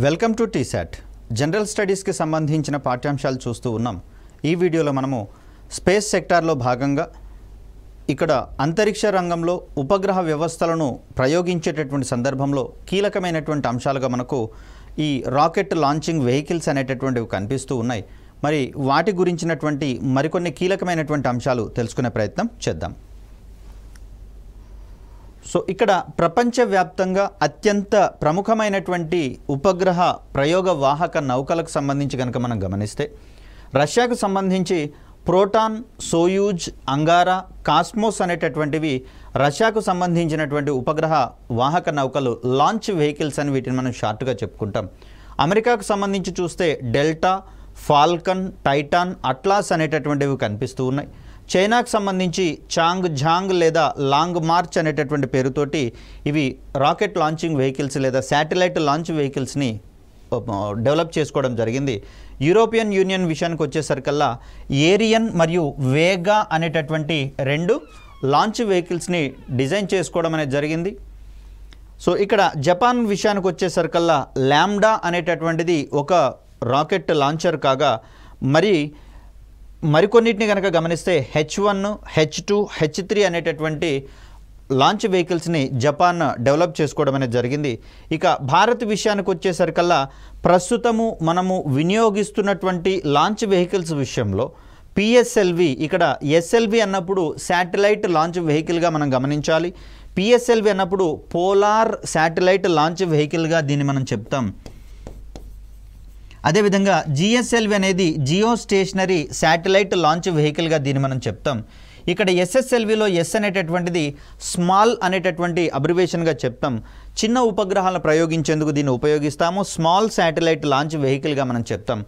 Welcome to T-SAT general స్టడీస్కి సంబంధించిన పాఠ్యాంశాలు చూస్తూ ఉన్నాం. ఈ వీడియోలో మనము స్పేస్ సెక్టార్లో భాగంగా ఇక్కడ అంతరిక్ష రంగంలో ఉపగ్రహ వ్యవస్థలను ప్రయోగించేటటువంటి సందర్భంలో కీలకమైనటువంటి అంశాలుగా మనకు ఈ రాకెట్ లాంచింగ్ వెహికల్స్ అనేటటువంటివి కనిపిస్తూ ఉన్నాయి. మరి వాటి గురించినటువంటి మరికొన్ని కీలకమైనటువంటి అంశాలు తెలుసుకునే ప్రయత్నం చేద్దాం. సో ఇక్కడ ప్రపంచవ్యాప్తంగా అత్యంత ప్రముఖమైనటువంటి ఉపగ్రహ ప్రయోగ వాహక నౌకలకు సంబంధించి కనుక మనం గమనిస్తే రష్యాకు సంబంధించి ప్రోటాన్, సోయూజ్, అంగారా, కాస్మోస్ అనేటటువంటివి రష్యాకు సంబంధించినటువంటి ఉపగ్రహ వాహక నౌకలు, లాంచ్ వెహికల్స్ అని వీటిని మనం షార్ట్గా చెప్పుకుంటాం. అమెరికాకు సంబంధించి చూస్తే డెల్టా, ఫాల్కన్, టైటాన్, అట్లాస్ అనేటటువంటివి కనిపిస్తూ ఉన్నాయి. చైనాకు సంబంధించి చాంగ్ ఝాంగ్ లేదా లాంగ్ మార్చ్ అనేటటువంటి పేరుతోటి ఇవి రాకెట్ లాంచింగ్ వెహికల్స్ లేదా శాటిలైట్ లాంచ్ వెహికల్స్ని డెవలప్ చేసుకోవడం జరిగింది. యూరోపియన్ యూనియన్ విషయానికి వచ్చేసరికల్లా ఏరియన్ మరియు వేగా అనేటటువంటి రెండు లాంచ్ వెహికల్స్ని డిజైన్ చేసుకోవడం అనేది జరిగింది. సో ఇక్కడ జపాన్ విషయానికి వచ్చేసరికల్లా ల్యాండా అనేటటువంటిది ఒక రాకెట్ లాంచర్ కాగా మరికొన్నిటిని కనుక గమనిస్తే H1, H2, H3 అనేటటువంటి లాంచ్ వెహికల్స్ని జపాన్ డెవలప్ చేసుకోవడం అనేది జరిగింది. ఇక భారత్ విషయానికి వచ్చేసరికల్లా ప్రస్తుతము మనము వినియోగిస్తున్నటువంటి లాంచ్ వెహికల్స్ విషయంలో PSLV, ఇక్కడ SLV అన్నప్పుడు శాటిలైట్ లాంచ్ వెహికల్గా మనం గమనించాలి. PSLV అన్నప్పుడు పోలార్ శాటిలైట్ లాంచ్ వెహికల్గా దీన్ని మనం చెప్తాం. అదేవిధంగా GSLV అనేది జియో స్టేషనరీ శాటిలైట్ లాంచ్ వెహికల్గా దీన్ని మనం చెప్తాం. ఇక్కడ SSLVలో S అనేటటువంటిది స్మాల్ అనేటటువంటి అబ్రివేషన్గా చెప్తాం. చిన్న ఉపగ్రహాలను ప్రయోగించేందుకు దీన్ని ఉపయోగిస్తాము. స్మాల్ శాటిలైట్ లాంచ్ వెహికల్గా మనం చెప్తాం.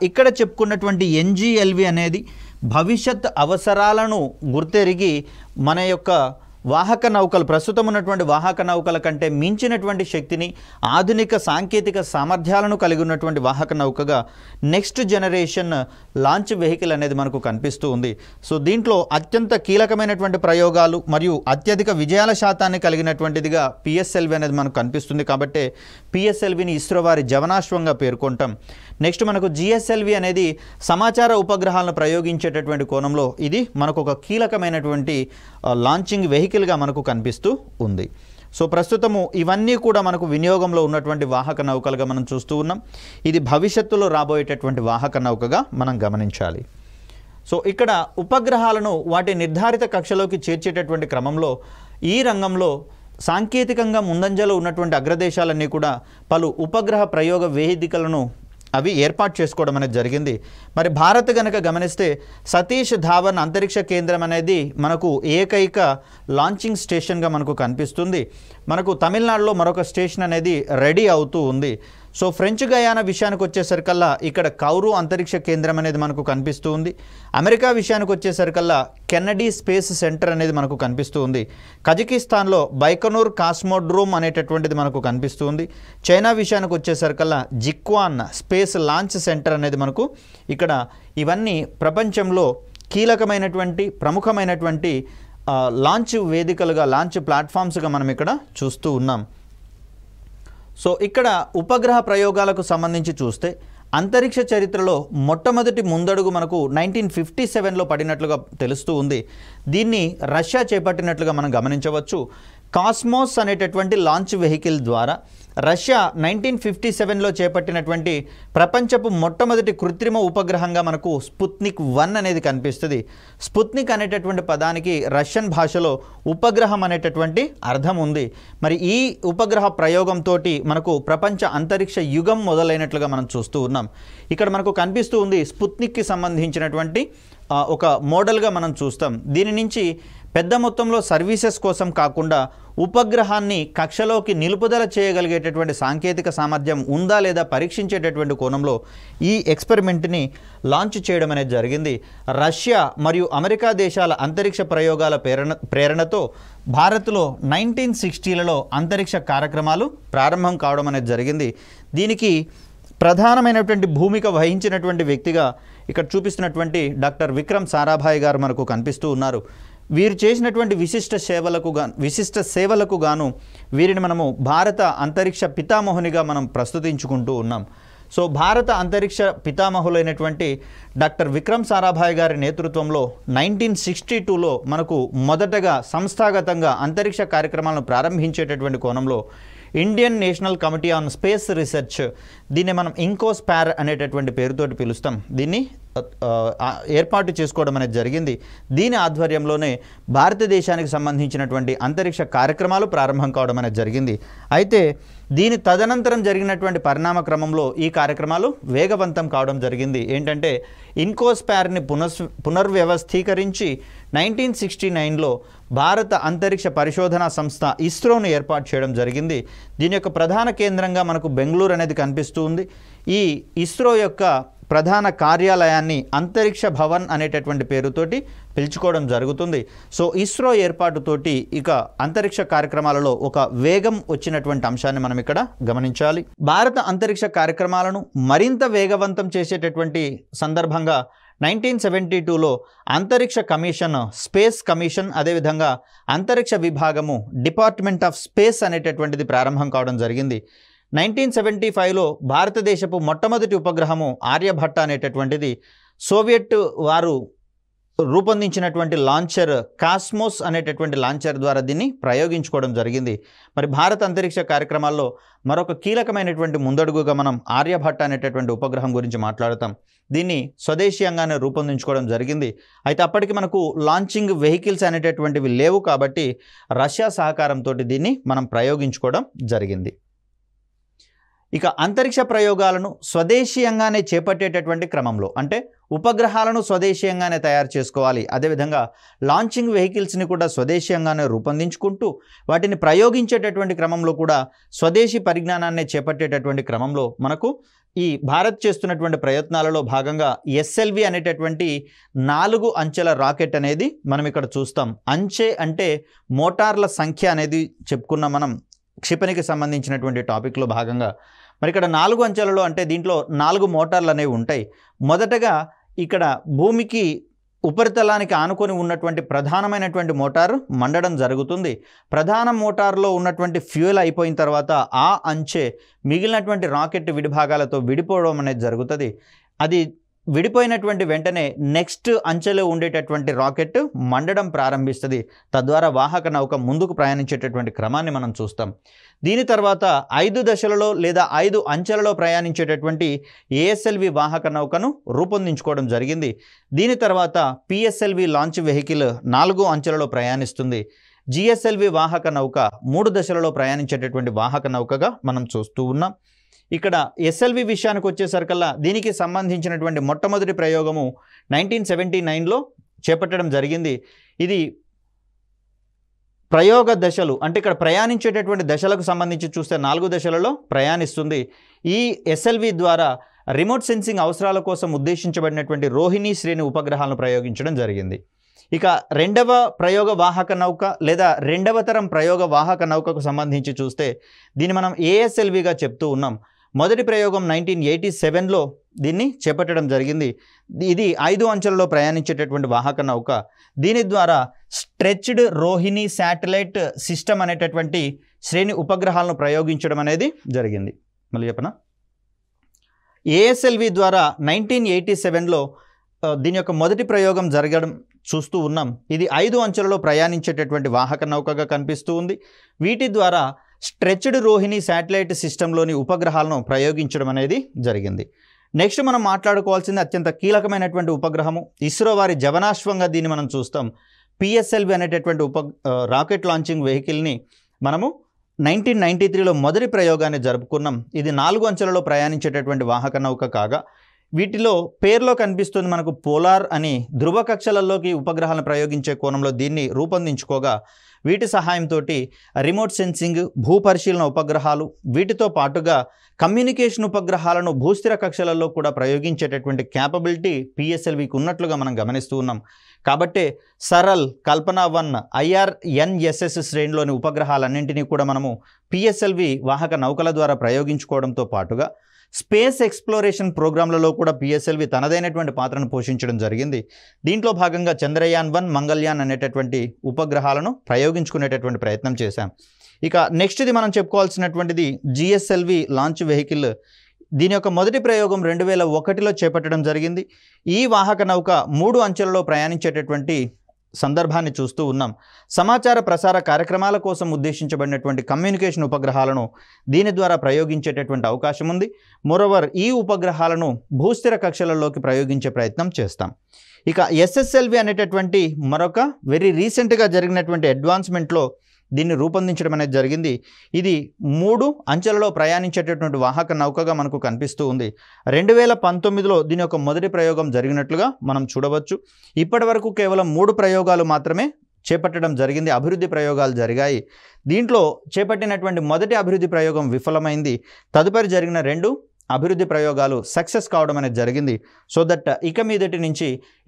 ఇక్కడ చెప్పుకున్నటువంటి NGLV అనేది భవిష్యత్ అవసరాలను గుర్తెరిగి మన యొక్క వాహక నౌకలు, ప్రస్తుతం ఉన్నటువంటి వాహక నౌకల కంటే మించినటువంటి శక్తిని, ఆధునిక సాంకేతిక సామర్థ్యాలను కలిగి ఉన్నటువంటి వాహక నౌకగా నెక్స్ట్ జనరేషన్ లాంచ్ వెహికల్ అనేది మనకు కనిపిస్తూ ఉంది. సో దీంట్లో అత్యంత కీలకమైనటువంటి ప్రయోగాలు మరియు అత్యధిక విజయాల శాతాన్ని కలిగినటువంటిదిగా PSLV అనేది మనకు కనిపిస్తుంది. కాబట్టి PSLVని ఇస్రో వారి జవనాశ్వంగా పేర్కొంటాం. నెక్స్ట్ మనకు GSLV అనేది సమాచార ఉపగ్రహాలను ప్రయోగించేటటువంటి కోణంలో ఇది మనకు ఒక కీలకమైనటువంటి లాంచింగ్ వెహికల్గా మనకు కనిపిస్తూ ఉంది. సో ప్రస్తుతము ఇవన్నీ కూడా మనకు వినియోగంలో ఉన్నటువంటి వాహక నౌకలుగా మనం చూస్తూ ఉన్నాం. ఇది భవిష్యత్తులో రాబోయేటటువంటి వాహక నౌకగా మనం గమనించాలి. సో ఇక్కడ ఉపగ్రహాలను వాటి నిర్ధారిత కక్షలోకి చేర్చేటటువంటి క్రమంలో ఈ రంగంలో సాంకేతికంగా ముందంజలో ఉన్నటువంటి అగ్రదేశాలన్నీ కూడా పలు ఉపగ్రహ ప్రయోగ వేదికలను అవి ఏర్పాటు చేసుకోవడం అనేది జరిగింది. మరి భారత్ కనుక గమనిస్తే సతీష్ ధావన్ అంతరిక్ష కేంద్రం అనేది మనకు ఏకైక లాంచింగ్ స్టేషన్గా మనకు కనిపిస్తుంది. మనకు తమిళనాడులో మరొక స్టేషన్ అనేది రెడీ అవుతూ ఉంది. సో ఫ్రెంచ్ గయానా విషయానికి వచ్చేసరికల్లా ఇక్కడ కౌరు అంతరిక్ష కేంద్రం అనేది మనకు కనిపిస్తూ ఉంది. అమెరికా విషయానికి వచ్చేసరికల్లా కెన్నడీ స్పేస్ సెంటర్ అనేది మనకు కనిపిస్తూ ఉంది. కజకిస్తాన్లో బైకనూర్ కాస్మోడ్రోమ్ అనేటటువంటిది మనకు కనిపిస్తూ ఉంది. చైనా విషయానికి వచ్చేసరికల్లా జిక్వాన్ స్పేస్ లాంచ్ సెంటర్ అనేది మనకు ఇక్కడ, ఇవన్నీ ప్రపంచంలో కీలకమైనటువంటి ప్రముఖమైనటువంటి లాంచ్ వేదికలుగా, లాంచ్ ప్లాట్ఫామ్స్గా మనం ఇక్కడ చూస్తూ ఉన్నాం. సో ఇక్కడ ఉపగ్రహ ప్రయోగాలకు సంబంధించి చూస్తే అంతరిక్ష చరిత్రలో మొట్టమొదటి ముందడుగు మనకు 1957లో పడినట్లుగా తెలుస్తూ ఉంది. దీన్ని రష్యా చేపట్టినట్లుగా మనం గమనించవచ్చు. కాస్మోస్ అనేటటువంటి లాంచ్ వెహికల్ ద్వారా రష్యా 1957లో చేపట్టినటువంటి ప్రపంచపు మొట్టమొదటి కృత్రిమ ఉపగ్రహంగా మనకు స్పుత్నిక్ 1 అనేది కనిపిస్తుంది. స్పుత్నిక్ అనేటటువంటి పదానికి రష్యన్ భాషలో ఉపగ్రహం అనేటటువంటి అర్థం ఉంది. మరి ఈ ఉపగ్రహ ప్రయోగంతో మనకు ప్రపంచ అంతరిక్ష యుగం మొదలైనట్లుగా మనం చూస్తూ ఉన్నాం. ఇక్కడ మనకు కనిపిస్తూ ఉంది స్పుత్నిక్కి సంబంధించినటువంటి ఒక మోడల్గా మనం చూస్తాం. దీని నుంచి పెద్ద మొత్తంలో సర్వీసెస్ కోసం కాకుండా ఉపగ్రహాన్ని కక్షలోకి నిలుపుదల చేయగలిగేటటువంటి సాంకేతిక సామర్థ్యం ఉందా లేదా పరీక్షించేటటువంటి కోణంలో ఈ ఎక్స్పెరిమెంట్ని లాంచ్ చేయడం అనేది జరిగింది. రష్యా మరియు అమెరికా దేశాల అంతరిక్ష ప్రయోగాల ప్రేరణతో భారత్లో 1960లలో అంతరిక్ష కార్యక్రమాలు ప్రారంభం కావడం అనేది జరిగింది. దీనికి ప్రధానమైనటువంటి భూమిక వహించినటువంటి వ్యక్తిగా ఇక్కడ చూపిస్తున్నటువంటి డాక్టర్ విక్రమ్ సారాభాయ్ గారు మనకు కనిపిస్తూ ఉన్నారు. వీరు చేసినటువంటి విశిష్ట సేవలకు గాను వీరిని మనము భారత అంతరిక్ష పితామహునిగా మనం ప్రస్తుతించుకుంటూ ఉన్నాం. సో భారత అంతరిక్ష పితామహులైనటువంటి డాక్టర్ విక్రమ్ సారాభాయ్ గారి నేతృత్వంలో 1962లో మనకు మొదటగా సంస్థాగతంగా అంతరిక్ష కార్యక్రమాలను ప్రారంభించేటటువంటి కోణంలో Indian national committee on space research, దీన్ని మనం ఇంకోస్పార్ అనేటటువంటి పేరుతోటి పిలుస్తాం, దీన్ని ఏర్పాటు చేసుకోవడం అనేది జరిగింది. దీని ఆధ్వర్యంలోనే భారతదేశానికి సంబంధించినటువంటి అంతరిక్ష కార్యక్రమాలు ప్రారంభం కావడం అనేది జరిగింది. అయితే దీని తదనంతరం జరిగినటువంటి పరిణామ క్రమంలో ఈ కార్యక్రమాలు వేగవంతం కావడం జరిగింది. ఏంటంటే ఇన్కోస్పార్ని పునర్వ్యవస్థీకరించి 1969లో భారత అంతరిక్ష పరిశోధనా సంస్థ ఇస్రోను ఏర్పాటు చేయడం జరిగింది. దీని యొక్క ప్రధాన కేంద్రంగా మనకు బెంగళూరు అనేది కనిపిస్తూ ఉంది. ఈ ఇస్రో యొక్క ప్రధాన కార్యాలయాన్ని అంతరిక్ష భవన్ అనేటటువంటి పేరుతోటి పిలుచుకోవడం జరుగుతుంది. సో ఇస్రో ఏర్పాటుతోటి ఇక అంతరిక్ష కార్యక్రమాలలో ఒక వేగం వచ్చినటువంటి అంశాన్ని మనం ఇక్కడ గమనించాలి. భారత అంతరిక్ష కార్యక్రమాలను మరింత వేగవంతం చేసేటటువంటి సందర్భంగా 1972లో అంతరిక్ష కమిషన్, స్పేస్ కమిషన్, అదేవిధంగా అంతరిక్ష విభాగము డిపార్ట్మెంట్ ఆఫ్ స్పేస్ అనేటటువంటిది ప్రారంభం కావడం జరిగింది. 1975లో భారతదేశపు మొట్టమొదటి ఉపగ్రహము ఆర్యభట్ట అనేటటువంటిది సోవియట్ వారు రూపొందించినటువంటి లాంచర్ కాస్మోస్ అనేటటువంటి లాంచర్ ద్వారా దీన్ని ప్రయోగించుకోవడం జరిగింది. మరి భారత అంతరిక్ష కార్యక్రమాల్లో మరొక కీలకమైనటువంటి ముందడుగుగా మనం ఆర్యభట్ట అనేటటువంటి ఉపగ్రహం గురించి మాట్లాడతాం. దీన్ని స్వదేశీయంగానే రూపొందించుకోవడం జరిగింది. అయితే అప్పటికి మనకు లాంచింగ్ వెహికల్స్ అనేటటువంటివి లేవు కాబట్టి రష్యా సహకారంతో దీన్ని మనం ప్రయోగించుకోవడం జరిగింది. ఇక అంతరిక్ష ప్రయోగాలను స్వదేశీయంగానే చేపట్టేటటువంటి క్రమంలో, అంటే ఉపగ్రహాలను స్వదేశీయంగానే తయారు చేసుకోవాలి, అదేవిధంగా లాంచింగ్ వెహికల్స్ని కూడా స్వదేశీయంగానే రూపొందించుకుంటూ వాటిని ప్రయోగించేటటువంటి క్రమంలో కూడా స్వదేశీ పరిజ్ఞానాన్ని చేపట్టేటటువంటి క్రమంలో మనకు ఈ భారత్ చేస్తున్నటువంటి ప్రయత్నాలలో భాగంగా ఎస్ఎల్వి అనేటటువంటి 4 అంచెల రాకెట్ అనేది మనం ఇక్కడ చూస్తాం. అంచె అంటే మోటార్ల సంఖ్య అనేది చెప్పుకున్నాం మనం క్షిపణికి సంబంధించినటువంటి టాపిక్లో భాగంగా. మరి ఇక్కడ 4 అంచెలలో అంటే దీంట్లో 4 మోటార్లు అనేవి ఉంటాయి. మొదటగా ఇక్కడ భూమికి ఉపరితలానికి ఆనుకొని ఉన్నటువంటి ప్రధానమైనటువంటి మోటారు మండడం జరుగుతుంది. ప్రధాన మోటార్లో ఉన్నటువంటి ఫ్యూయల్ అయిపోయిన తర్వాత ఆ అంచె మిగిలినటువంటి రాకెట్ విడిభాగాలతో విడిపోవడం అనేది జరుగుతుంది. అది విడిపోయినటువంటి వెంటనే నెక్స్ట్ అంచెలో ఉండేటటువంటి రాకెట్ మండడం ప్రారంభిస్తుంది. తద్వారా వాహక నౌక ముందుకు ప్రయాణించేటటువంటి క్రమాన్ని మనం చూస్తాం. దీని తర్వాత 5 దశలలో లేదా 5 అంచెలలో ప్రయాణించేటటువంటి ఏఎస్ఎల్వి వాహక నౌకను రూపొందించుకోవడం జరిగింది. దీని తర్వాత పిఎస్ఎల్వి లాంచ్ వెహికల్ 4 అంచెలలో ప్రయాణిస్తుంది. జిఎస్ఎల్వి వాహక నౌక 3 దశలలో ప్రయాణించేటటువంటి వాహక నౌకగా మనం చూస్తూ ఉన్నాం. ఇక్కడ ఎస్ఎల్వి విషయానికి వచ్చేసరికల్లా దీనికి సంబంధించినటువంటి మొట్టమొదటి ప్రయోగము 1979లో చేపట్టడం జరిగింది. ఇది ప్రయోగ దశలు అంటే ఇక్కడ ప్రయాణించేటటువంటి దశలకు సంబంధించి చూస్తే 4 దశలలో ప్రయాణిస్తుంది. ఈ ఎస్ఎల్వి ద్వారా రిమోట్ సెన్సింగ్ అవసరాల కోసం ఉద్దేశించబడినటువంటి రోహిణి శ్రేణి ఉపగ్రహాలను ప్రయోగించడం జరిగింది. ఇక రెండవ ప్రయోగ వాహక నౌక లేదా రెండవ తరం ప్రయోగ వాహక నౌకకు సంబంధించి చూస్తే దీన్ని మనం ఏఎస్ఎల్విగా చెప్తూ ఉన్నాం. మొదటి ప్రయోగం 1987లో దీన్ని చేపట్టడం జరిగింది. ఇది 5 అంచెలలో ప్రయాణించేటటువంటి వాహక నౌక. దీని ద్వారా స్ట్రెచ్డ్ రోహిణి శాటిలైట్ సిస్టమ్ అనేటటువంటి శ్రేణి ఉపగ్రహాలను ప్రయోగించడం అనేది జరిగింది. మళ్ళీ చెప్పనా, ఏఎస్ఎల్వి ద్వారా 1987లో దీని యొక్క మొదటి ప్రయోగం జరగడం చూస్తూ ఉన్నాం. ఇది 5 అంచెలలో ప్రయాణించేటటువంటి వాహక నౌకగా కనిపిస్తూ ఉంది. వీటి ద్వారా స్ట్రెచ్డ్ రోహిణి శాటిలైట్ సిస్టంలోని ఉపగ్రహాలను ప్రయోగించడం అనేది జరిగింది. నెక్స్ట్ మనం మాట్లాడుకోవాల్సింది అత్యంత కీలకమైనటువంటి ఉపగ్రహము, ఇస్రో వారి జవనాశ్వంగా దీన్ని మనం చూస్తాం. పిఎస్ఎల్వి అనేటటువంటి రాకెట్ లాంచింగ్ వెహికల్ని మనము 1993లో మొదటి ప్రయోగాన్ని జరుపుకున్నాం. ఇది 4 అంచెలలో ప్రయాణించేటటువంటి వాహక నౌక కాగా వీటిలో పేరులో కనిపిస్తుంది మనకు పోలార్ అని, ధ్రువ కక్షలలోకి ఉపగ్రహాలను ప్రయోగించే కోణంలో దీన్ని రూపొందించుకోగా వీటి సహాయంతో రిమోట్ సెన్సింగ్, భూపరిశీలన ఉపగ్రహాలు, వీటితో పాటుగా కమ్యూనికేషన్ ఉపగ్రహాలను భూస్థిర కక్షలలో కూడా ప్రయోగించేటటువంటి క్యాపబిలిటీ పిఎస్ఎల్వికి ఉన్నట్లుగా మనం గమనిస్తూ ఉన్నాం. కాబట్టే సరల్, కల్పన 1, IRNSS శ్రేణిలోని ఉపగ్రహాలన్నింటినీ కూడా మనము పిఎస్ఎల్వి వాహక నౌకల ద్వారా ప్రయోగించుకోవడంతో పాటుగా స్పేస్ ఎక్స్ప్లోరేషన్ ప్రోగ్రాంలలో కూడా పిఎస్ఎల్వి తనదైనటువంటి పాత్రను పోషించడం జరిగింది. దీంట్లో భాగంగా చంద్రయాన్-1, మంగళయాన్ అనేటటువంటి ఉపగ్రహాలను ప్రయోగించుకునేటటువంటి ప్రయత్నం చేశాం. ఇక నెక్స్ట్ది మనం చెప్పుకోవాల్సినటువంటిది జిఎస్ఎల్వి లాంచ్ వెహికల్. దీని యొక్క మొదటి ప్రయోగం 2001లో చేపట్టడం జరిగింది. ఈ వాహక నౌక 3 అంచెలలో ప్రయాణించేటటువంటి సందర్భాన్ని చూస్తూ ఉన్నాం. సమాచార ప్రసార కార్యక్రమాల కోసం ఉద్దేశించబడినటువంటి కమ్యూనికేషన్ ఉపగ్రహాలను దీని ద్వారా ప్రయోగించేటటువంటి అవకాశం ఉంది. మోరోవర్ ఈ ఉపగ్రహాలను భూస్థిర కక్షలలోకి ప్రయోగించే ప్రయత్నం చేస్తాం. ఇక ఎస్ఎస్ఎల్వి అనేటటువంటి మరొక వెరీ రీసెంట్గా జరిగినటువంటి అడ్వాన్స్మెంట్లో దీన్ని రూపొందించడం అనేది జరిగింది. ఇది 3 అంచెలలో ప్రయాణించేటటువంటి వాహక నౌకగా మనకు కనిపిస్తూ ఉంది. 2019లో దీని యొక్క మొదటి ప్రయోగం జరిగినట్లుగా మనం చూడవచ్చు. ఇప్పటి వరకు కేవలం 3 ప్రయోగాలు మాత్రమే చేపట్టడం జరిగింది, అభివృద్ధి ప్రయోగాలు జరిగాయి. దీంట్లో చేపట్టినటువంటి మొదటి అభివృద్ధి ప్రయోగం విఫలమైంది. తదుపరి జరిగిన 2 అభివృద్ధి ప్రయోగాలు సక్సెస్ కావడం అనేది జరిగింది. సో దట్ ఇక మీదటి నుంచి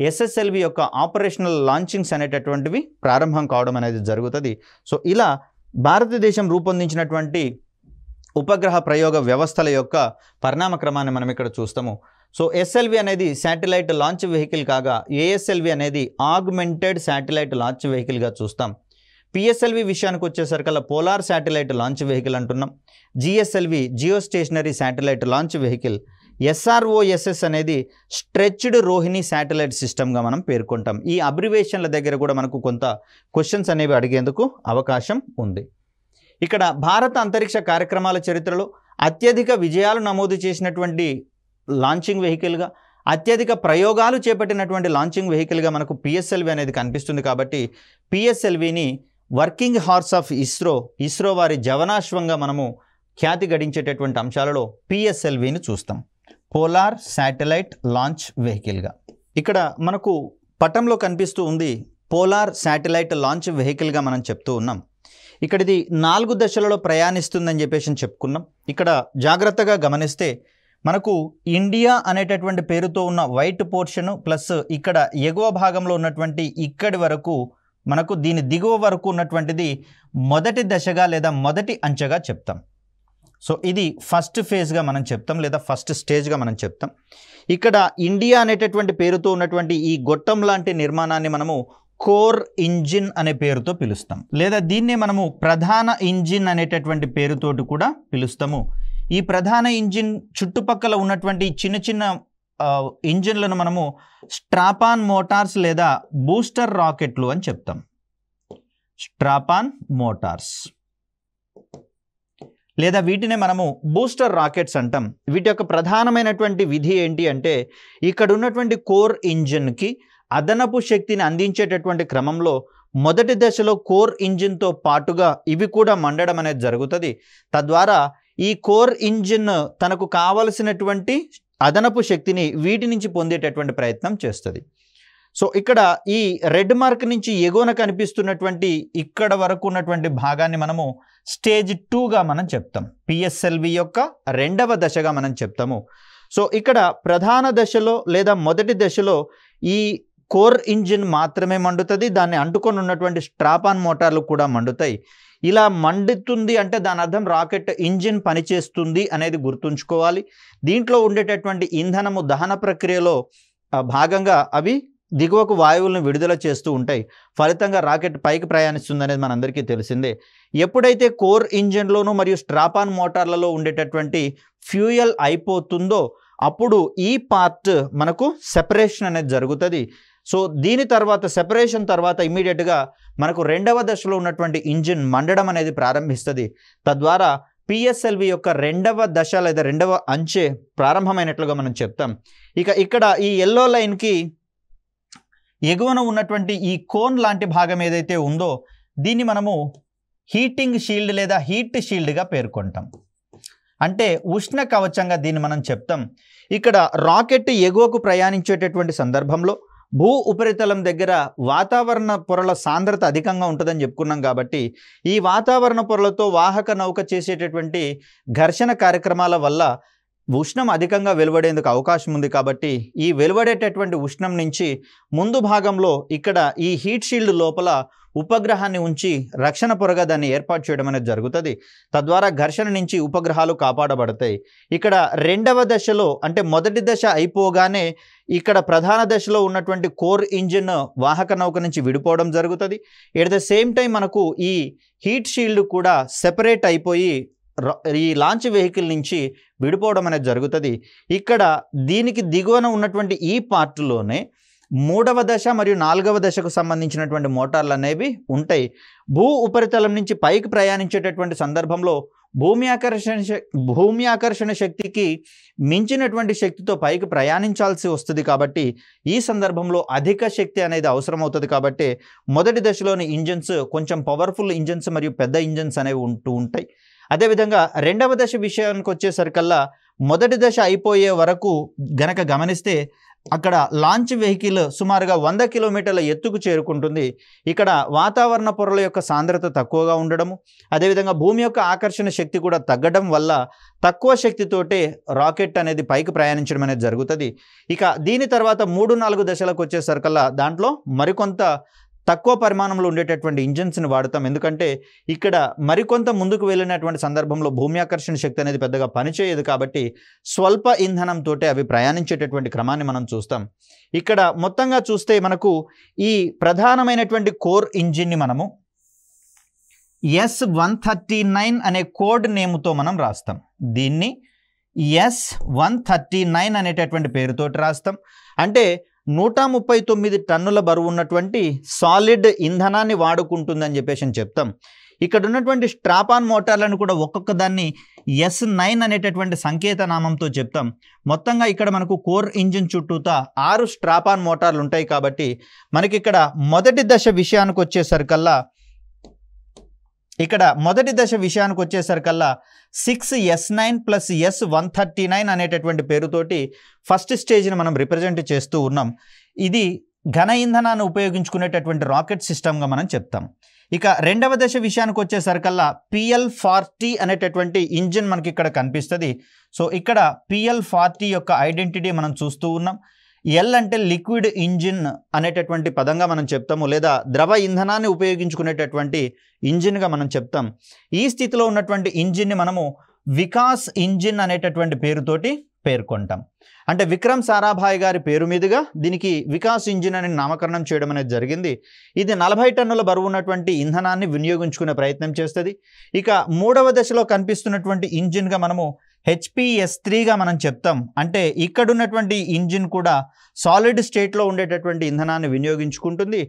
ఎస్ఎస్ఎల్వి యొక్క ఆపరేషనల్ లాంచింగ్స్ అనేటటువంటివి ప్రారంభం కావడం అనేది జరుగుతుంది. సో ఇలా భారతదేశం రూపొందించినటువంటి ఉపగ్రహ ప్రయోగ వ్యవస్థల యొక్క పరిణామ క్రమాన్ని మనం ఇక్కడ చూస్తాము. సో ఎస్ఎల్వి అనేది శాటిలైట్ లాంచ్ వెహికల్ కాగా ఏఎస్ఎల్వి అనేది ఆగ్మెంటెడ్ శాటిలైట్ లాంచ్ వెహికల్గా చూస్తాం. పిఎస్ఎల్వి విషయానికి వచ్చేసరికల్లా పోలార్ శాటిలైట్ లాంచ్ వెహికల్ అంటున్నాం. GSLV geo stationary satellite launch vehicle. SROSS అనేది స్ట్రెచ్డ్ రోహిణి శాటిలైట్ సిస్టమ్గా మనం పేర్కొంటాం. ఈ అబ్రివేషన్ల దగ్గర కూడా మనకు కొంత క్వశ్చన్స్ అనేవి అడిగేందుకు అవకాశం ఉంది. ఇక్కడ భారత అంతరిక్ష కార్యక్రమాల చరిత్రలో అత్యధిక విజయాలు నమోదు చేసినటువంటి లాంచింగ్ వెహికల్గా, అత్యధిక ప్రయోగాలు చేపట్టినటువంటి లాంచింగ్ వెహికల్గా మనకు పిఎస్ఎల్వి అనేది కనిపిస్తుంది. కాబట్టి పిఎస్ఎల్విని వర్కింగ్ హార్స్ ఆఫ్ ఇస్రో వారి జవనాశ్వంగా మనము ఖ్యాతి గడించేటటువంటి అంశాలలో పిఎస్ఎల్విని చూస్తాం, పోలార్ శాటిలైట్ లాంచ్ వెహికల్గా. ఇక్కడ మనకు పటంలో కనిపిస్తూ ఉంది పోలార్ శాటిలైట్ లాంచ్ వెహికల్గా మనం చెప్తూ ఉన్నాం. ఇక్కడ ఇది 4 దశలలో ప్రయాణిస్తుందని చెప్పేసి చెప్పుకున్నాం. ఇక్కడ జాగ్రత్తగా గమనిస్తే మనకు ఇండియా అనేటటువంటి పేరుతో ఉన్న వైట్ పోర్షను ప్లస్ ఇక్కడ ఎగువ భాగంలో ఉన్నటువంటి ఇక్కడి వరకు మనకు దీని దిగువ వరకు ఉన్నటువంటిది మొదటి దశగా లేదా మొదటి అంచెగా చెప్తాం. సో ఇది ఫస్ట్ ఫేజ్గా మనం చెప్తాం లేదా ఫస్ట్ స్టేజ్గా మనం చెప్తాం. ఇక్కడ ఇండియా అనేటటువంటి పేరుతో ఉన్నటువంటి ఈ గొట్టం లాంటి నిర్మాణాన్ని మనము కోర్ ఇంజిన్ అనే పేరుతో పిలుస్తాం, లేదా దీన్నే మనము ప్రధాన ఇంజిన్ అనేటటువంటి పేరుతోటి కూడా పిలుస్తాము. ఈ ప్రధాన ఇంజిన్ చుట్టుపక్కల ఉన్నటువంటి చిన్న చిన్న ఇంజిన్లను మనము స్ట్రాపాన్ మోటార్స్ లేదా బూస్టర్ రాకెట్లు అని చెప్తాం. స్ట్రాపాన్ మోటార్స్ లేదా వీటినే మనము బూస్టర్ రాకెట్స్ అంటాం. వీటి యొక్క ప్రధానమైనటువంటి విధి ఏంటి అంటే ఇక్కడ ఉన్నటువంటి కోర్ ఇంజిన్కి అదనపు శక్తిని అందించేటటువంటి క్రమంలో మొదటి దశలో కోర్ ఇంజిన్తో పాటుగా ఇవి కూడా మండడం అనేది జరుగుతుంది. తద్వారా ఈ కోర్ ఇంజిన్ తనకు కావలసినటువంటి అదనపు శక్తిని వీటి నుంచి పొందేటటువంటి ప్రయత్నం చేస్తుంది. సో ఇక్కడ ఈ రెడ్ మార్క్ నుంచి ఎగువన కనిపిస్తున్నటువంటి ఇక్కడ వరకు ఉన్నటువంటి భాగాన్ని మనము స్టేజ్ 2గా మనం చెప్తాం. పిఎస్ఎల్వి యొక్క 2వ దశగా మనం చెప్తాము. సో ఇక్కడ ప్రధాన దశలో లేదా మొదటి దశలో ఈ కోర్ ఇంజిన్ మాత్రమే మండుతుంది, దాన్ని అంటుకొని ఉన్నటువంటి స్ట్రాపాన్ మోటార్లు కూడా మండుతాయి. ఇలా మండుతుంది అంటే దాని అర్థం రాకెట్ ఇంజిన్ పనిచేస్తుంది అనేది గుర్తుంచుకోవాలి. దీంట్లో ఉండేటటువంటి ఇంధనము దహన ప్రక్రియలో భాగంగా అవి దిగువకు వాయువులను విడుదల చేస్తూ ఉంటాయి. ఫలితంగా రాకెట్ పైకి ప్రయాణిస్తుంది అనేది మనందరికీ తెలిసిందే. ఎప్పుడైతే కోర్ ఇంజిన్లోనూ మరియు స్ట్రాపాన్ మోటార్లలో ఉండేటటువంటి ఫ్యూయల్ అయిపోతుందో అప్పుడు ఈ పార్ట్ మనకు సెపరేషన్ అనేది జరుగుతుంది. సో దీని తర్వాత సెపరేషన్ తర్వాత ఇమీడియట్గా మనకు 2వ దశలో ఉన్నటువంటి ఇంజిన్ మండడం అనేది ప్రారంభిస్తుంది. తద్వారా పిఎస్ఎల్వి యొక్క 2వ దశ లేదా 2వ అంచె ప్రారంభమైనట్లుగా మనం చెప్తాం. ఇక్కడ ఈ ఎల్లో లైన్కి ఎగువన ఉన్నటువంటి ఈ కోన్ లాంటి భాగం ఏదైతే ఉందో దీన్ని మనము హీటింగ్ షీల్డ్ లేదా హీట్ షీల్డ్గా పేర్కొంటాం. అంటే ఉష్ణ కవచంగా దీన్ని మనం చెప్తాం. ఇక్కడ రాకెట్ ఎగువకు ప్రయాణించేటటువంటి సందర్భంలో భూ ఉపరితలం దగ్గర వాతావరణ పొరల సాంద్రత అధికంగా ఉంటుందని చెప్పుకున్నాం. కాబట్టి ఈ వాతావరణ పొరలతో వాహక నౌక చేసేటటువంటి ఘర్షణ కార్యక్రమాల వల్ల ఉష్ణం అధికంగా వెలువడేందుకు అవకాశం ఉంది. కాబట్టి ఈ వెలువడేటటువంటి ఉష్ణం నుంచి ముందు భాగంలో ఇక్కడ ఈ హీట్ షీల్డ్ లోపల ఉపగ్రహాన్ని ఉంచి రక్షణ పొరగా దాన్ని ఏర్పాటు చేయడం అనేది జరుగుతుంది. తద్వారా ఘర్షణ నుంచి ఉపగ్రహాలు కాపాడబడతాయి. ఇక్కడ రెండవ దశలో అంటే మొదటి దశ అయిపోగానే ఇక్కడ ప్రధాన దశలో ఉన్నటువంటి కోర్ ఇంజిన్ వాహక నౌక నుంచి విడిపోవడం జరుగుతుంది. ఎట్ ద సేమ్ టైం మనకు ఈ హీట్ షీల్డ్ కూడా సెపరేట్ అయిపోయి ఈ లాంచ్ వెహికల్ నుంచి విడిపోవడం అనేది జరుగుతుంది. ఇక్కడ దీనికి దిగువన ఉన్నటువంటి ఈ పార్ట్లోనే మూడవ దశ మరియు నాలుగవ దశకు సంబంధించినటువంటి మోటార్లు అనేవి ఉంటాయి. భూ ఉపరితలం నుంచి పైకి ప్రయాణించేటటువంటి సందర్భంలో భూమి ఆకర్షణ శక్తికి మించినటువంటి శక్తితో పైకి ప్రయాణించాల్సి వస్తుంది. కాబట్టి ఈ సందర్భంలో అధిక శక్తి అనేది అవసరం అవుతుంది. కాబట్టి మొదటి దశలోని ఇంజిన్స్ కొంచెం పవర్ఫుల్ ఇంజిన్స్ మరియు పెద్ద ఇంజిన్స్ అనేవి ఉంటాయి. అదేవిధంగా రెండవ దశ విషయానికి వచ్చేసరికల్లా మొదటి దశ అయిపోయే వరకు గనక గమనిస్తే అక్కడ లాంచ్ వెహికల్ సుమారుగా 100 కిలోమీటర్ల ఎత్తుకు చేరుకుంటుంది. ఇక్కడ వాతావరణ పొరల యొక్క సాంద్రత తక్కువగా ఉండడము, అదేవిధంగా భూమి యొక్క ఆకర్షణ శక్తి కూడా తగ్గడం వల్ల తక్కువ శక్తితోటే రాకెట్ అనేది పైకి ప్రయాణించడం అనేది జరుగుతుంది. ఇక దీని తర్వాత 3-4 దశలకు వచ్చేసరికల్లా దాంట్లో మరికొంత తక్కువ పరిమాణంలో ఉండేటటువంటి ఇంజిన్స్ని వాడతాం. ఎందుకంటే ఇక్కడ మరికొంత ముందుకు వెళ్ళినటువంటి సందర్భంలో భూమి ఆకర్షణ శక్తి అనేది పెద్దగా పనిచేయదు. కాబట్టి స్వల్ప ఇంధనంతో అవి ప్రయాణించేటటువంటి క్రమాన్ని మనం చూస్తాం. ఇక్కడ మొత్తంగా చూస్తే మనకు ఈ ప్రధానమైనటువంటి కోర్ ఇంజిన్ని మనము S139 అనే కోడ్ నేమ్తో మనం రాస్తాం. దీన్ని S139 అనేటటువంటి పేరుతోటి రాస్తాం. అంటే 139 టన్నుల బరువు ఉన్నటువంటి సాలిడ్ ఇంధనాన్ని వాడుకుంటుందని చెప్పేసి చెప్తాం. ఇక్కడ ఉన్నటువంటి స్ట్రాపాన్ మోటార్లను కూడా ఒక్కొక్క దాన్ని S9 అనేటటువంటి సంకేత నామంతో చెప్తాం. మొత్తంగా ఇక్కడ మనకు కోర్ ఇంజిన్ చుట్టూతా 6 స్ట్రాపాన్ మోటార్లు ఉంటాయి. కాబట్టి మనకి ఇక్కడ మొదటి దశ విషయానికి వచ్చేసరికల్లా 6S9 ప్లస్ S139 అనేటటువంటి పేరుతోటి ఫస్ట్ స్టేజ్ని మనం రిప్రజెంట్ చేస్తూ ఉన్నాం. ఇది ఘన ఇంధనాన్ని ఉపయోగించుకునేటటువంటి రాకెట్ సిస్టమ్గా మనం చెప్తాం. ఇక రెండవ దశ విషయానికి వచ్చేసరికల్లా PL40 అనేటటువంటి ఇంజిన్ మనకి ఇక్కడ కనిపిస్తుంది. సో ఇక్కడ PL40 యొక్క ఐడెంటిటీ మనం చూస్తూ ఉన్నాం. ఎల్ అంటే లిక్విడ్ ఇంజిన్ అనేటటువంటి పదంగా మనం చెప్తాము, లేదా ద్రవ ఇంధనాన్ని ఉపయోగించుకునేటటువంటి ఇంజిన్గా మనం చెప్తాం. ఈ స్థితిలో ఉన్నటువంటి ఇంజిన్ని మనము వికాస్ ఇంజిన్ అనేటటువంటి పేరుతోటి పేర్కొంటాం. అంటే విక్రమ్ సారాభాయ్ గారి పేరు మీదుగా దీనికి వికాస్ ఇంజిన్ అని నామకరణం చేయడం అనేది జరిగింది. ఇది 40 టన్నుల బరువు ఉన్నటువంటి ఇంధనాన్ని వినియోగించుకునే ప్రయత్నం చేస్తుంది. ఇక మూడవ దశలో కనిపిస్తున్నటువంటి ఇంజిన్గా మనము HPS3గా మనం చెప్తాం. అంటే ఇక్కడ ఉన్నటువంటి ఇంజిన్ కూడా సాలిడ్ స్టేట్లో ఉండేటటువంటి ఇంధనాన్ని వినియోగించుకుంటుంది.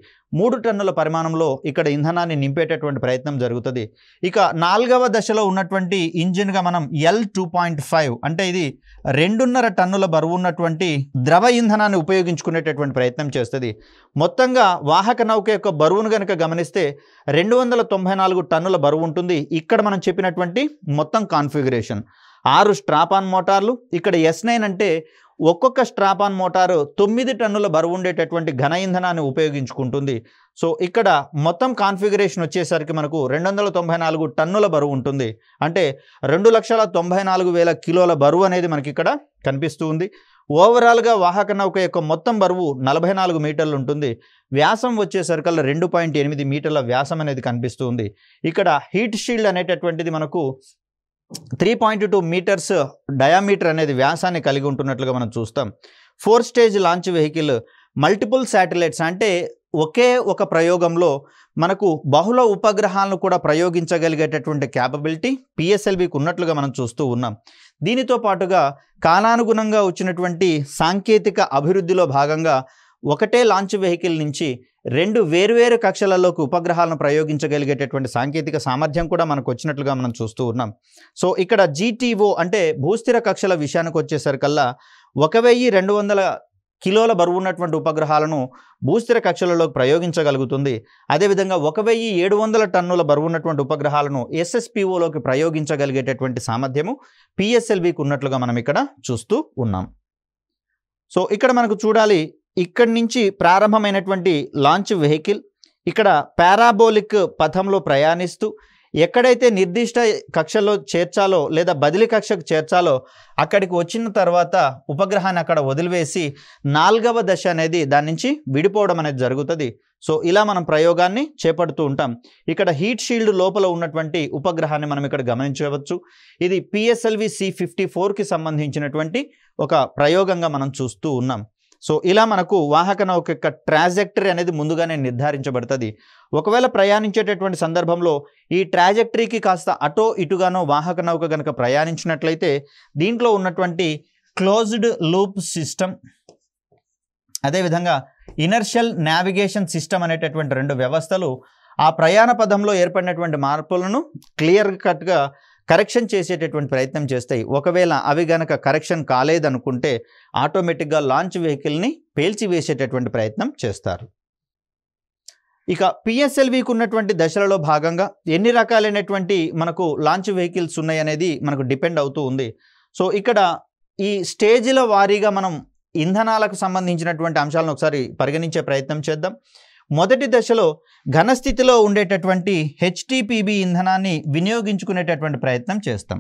3 టన్నుల పరిమాణంలో ఇక్కడ ఇంధనాన్ని నింపేటటువంటి ప్రయత్నం జరుగుతుంది. ఇక నాలుగవ దశలో ఉన్నటువంటి ఇంజిన్గా మనం L2.5 అంటే ఇది 2.5 టన్నుల బరువు ఉన్నటువంటి ద్రవ ఇంధనాన్ని ఉపయోగించుకునేటటువంటి ప్రయత్నం చేస్తుంది. మొత్తంగా వాహక నౌక యొక్క బరువును కనుక గమనిస్తే 294 టన్నుల బరువు ఉంటుంది. ఇక్కడ మనం చెప్పినటువంటి మొత్తం కాన్ఫిగరేషన్ 6 స్ట్రాపాన్ మోటార్లు. ఇక్కడ S9 అంటే ఒక్కొక్క స్ట్రాపాన్ మోటారు 9 టన్నుల బరువు ఉండేటటువంటి ఘన ఇంధనాన్ని ఉపయోగించుకుంటుంది. సో ఇక్కడ మొత్తం కాన్ఫిగరేషన్ వచ్చేసరికి మనకు 294 టన్నుల బరువు ఉంటుంది. అంటే 2,94,000 కిలోల బరువు అనేది మనకి ఇక్కడ కనిపిస్తూ ఉంది. ఓవరాల్గా వాహక నౌక యొక్క మొత్తం బరువు 44 మీటర్లు ఉంటుంది. వ్యాసం వచ్చేసరికల్లా 2.8 మీటర్ల వ్యాసం అనేది కనిపిస్తుంది. ఇక్కడ హీట్ షీల్డ్ అనేటటువంటిది మనకు 3.2 మీటర్స్ డయామీటర్ అనేది వ్యాసాన్ని కలిగి ఉంటున్నట్లుగా మనం చూస్తాం. 4 stage launch vehicle multiple satellites అంటే ఒకే ఒక ప్రయోగంలో మనకు బహుళ ఉపగ్రహాలను కూడా ప్రయోగించగలిగేటటువంటి క్యాపబిలిటీ PSLVకి ఉన్నట్లుగా మనం చూస్తూ ఉన్నాం. దీనితో పాటుగా కాలానుగుణంగా వచ్చినటువంటి సాంకేతిక అభివృద్ధిలో భాగంగా ఒకటే లాంచ్ వెహికల్ నుంచి 2 వేర్వేరు కక్షలలోకి ఉపగ్రహాలను ప్రయోగించగలిగేటటువంటి సాంకేతిక సామర్థ్యం కూడా మనకు వచ్చినట్లుగా మనం చూస్తూ ఉన్నాం. సో ఇక్కడ GTO అంటే భూస్థిర కక్షల విషయానికి వచ్చేసరికల్లా 1200 కిలోల బరువు ఉన్నటువంటి ఉపగ్రహాలను భూస్థిర కక్షలలోకి ప్రయోగించగలుగుతుంది. అదేవిధంగా 1700 టన్నుల బరువు ఉన్నటువంటి ఉపగ్రహాలను SSPOలోకి ప్రయోగించగలిగేటటువంటి సామర్థ్యము PSLVకి ఉన్నట్లుగా మనం ఇక్కడ చూస్తూ ఉన్నాం. సో ఇక్కడ మనకు చూడాలి, ఇక్కడి నుంచి ప్రారంభమైనటువంటి లాంచ్ వెహికల్ ఇక్కడ పారాబోలిక్ పథంలో ప్రయాణిస్తూ ఎక్కడైతే నిర్దిష్ట కక్షలో చేర్చాలో లేదా బదిలీ కక్షకు చేర్చాలో అక్కడికి వచ్చిన తర్వాత ఉపగ్రహాన్ని అక్కడ వదిలివేసి 4వ దశ అనేది దాని నుంచి విడిపోవడం అనేది జరుగుతుంది. సో ఇలా మనం ప్రయోగాన్ని చేపడుతూ ఉంటాం. ఇక్కడ హీట్ షీల్డ్ లోపల ఉన్నటువంటి ఉపగ్రహాన్ని మనం ఇక్కడ గమనించవచ్చు. ఇది PSLV C54కి సంబంధించినటువంటి ఒక ప్రయోగంగా మనం చూస్తూ ఉన్నాం. సో ఇలా మనకు వాహక నౌక యొక్క ట్రాజెక్టరీ అనేది ముందుగానే నిర్ధారించబడుతుంది. ఒకవేళ ప్రయాణించేటటువంటి సందర్భంలో ఈ ట్రాజెక్టరీకి కాస్త అటో ఇటుగానో వాహక నౌక కనుక ప్రయాణించినట్లయితే దీంట్లో ఉన్నటువంటి క్లోజ్డ్ లూప్ సిస్టమ్, అదేవిధంగా ఇనర్షియల్ నావిగేషన్ సిస్టమ్ అనేటటువంటి 2 వ్యవస్థలు ఆ ప్రయాణ పదంలో ఏర్పడినటువంటి మార్పులను క్లియర్ కట్గా కరెక్షన్ చేసేటటువంటి ప్రయత్నం చేస్తాయి. ఒకవేళ అవి గనక కరెక్షన్ కాలేదనుకుంటే ఆటోమేటిక్గా లాంచ్ వెహికల్ని పేల్చివేసేటటువంటి ప్రయత్నం చేస్తారు. ఇక PSLVకి ఉన్నటువంటి దశలలో భాగంగా ఎన్ని రకాలైనటువంటి మనకు లాంచ్ వెహికల్స్ ఉన్నాయి అనేది మనకు డిపెండ్ అవుతూ ఉంది. సో ఇక్కడ ఈ స్టేజ్ల వారీగా మనం ఇంధనాలకు సంబంధించినటువంటి అంశాలను ఒకసారి పరిగణించే ప్రయత్నం చేద్దాం. మొదటి దశలో ఘనస్థితిలో ఉండేటటువంటి HTPB ఇంధనాన్ని వినియోగించుకునేటటువంటి ప్రయత్నం చేస్తాం.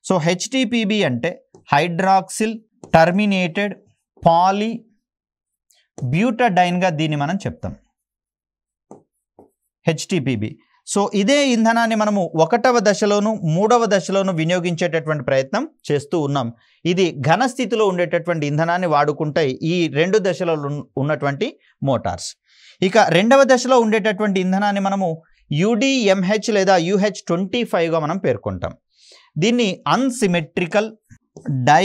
సో HTPB అంటే హైడ్రాక్సిల్ టర్మినేటెడ్ పాలీ బ్యూటడైన్గా దీన్ని మనం చెప్తాం, HTPB. సో ఇదే ఇంధనాన్ని మనము 1వ దశలోను 3వ దశలోను వినియోగించేటటువంటి ప్రయత్నం చేస్తూ ఉన్నాం. ఇది ఘనస్థితిలో ఉండేటటువంటి ఇంధనాన్ని వాడుకుంటాయి ఈ 2 దశలలో ఉన్నటువంటి మోటార్స్. ఇక 2వ దశలో ఉండేటటువంటి ఇంధనాన్ని మనము UDMH లేదా UH-25గా మనం పేర్కొంటాం. దీన్ని అన్సిమెట్రికల్ డై